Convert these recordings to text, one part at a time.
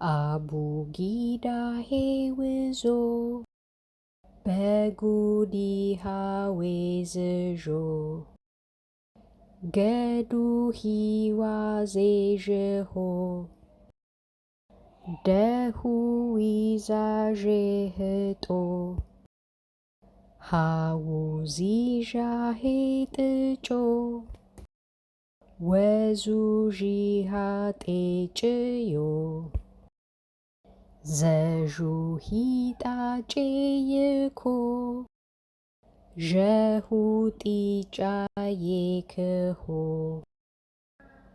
አቡጊዳ ሄውዞ በጉዲሃ ዌዝዦ ገዱ ሂዋ ዜዥሆ ደሁ ዊዛዤህጦ ሃውዚዣ ሄጥጮ ወዙዢሃ ጤጭዮ ዘዡሂ ጣጬይኮ ዠሁ ጢጫዬክሆ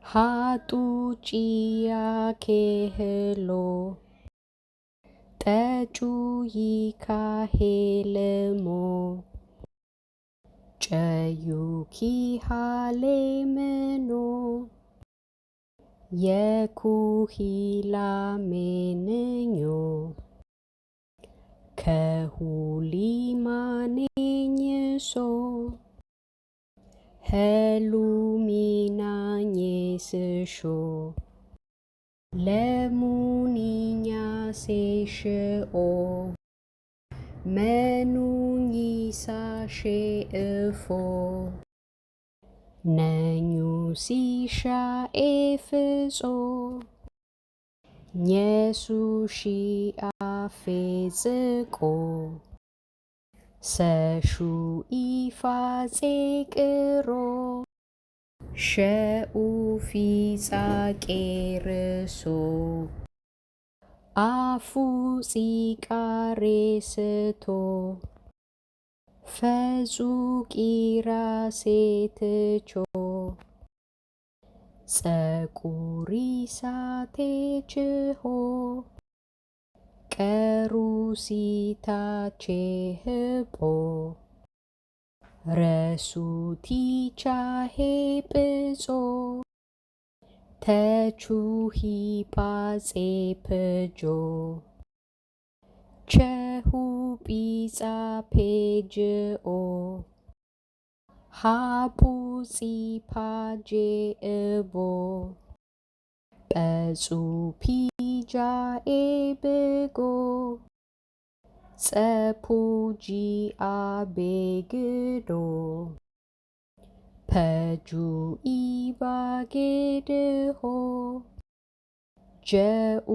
ሃጡጭያኬህሎ ጠጩይካሄልሞ ጨዩኪሃሌምኖ የኩሂላሜንኞ ከሁሊማኔኝሶ ሄሉሚናኜስሾ ለሙኒኛሴሽኦ መኑኝሳሼእፎ ነኙሲሻ ኤፍጾ ኘሱሺአፌጽቆ ሰሹኢፋጼቅሮ ሸኡፊጻቄርሶ አፉጺቃሬስቶ ፈጹቂራሴትቾ ጸቁሪሳቴችሆ ቀሩሲታቼህጶ ረሱቲቻሄጵጾ ተቹሂጳጼፕጆ ቸሁጲጻፔጅኦ ሃፑጺፓጄእቦ ጰጹፒጃኤብጎ ጸፑጂአቤግዶ ፐጁኢባጌድሆ ጀኡቢጋዴህዎ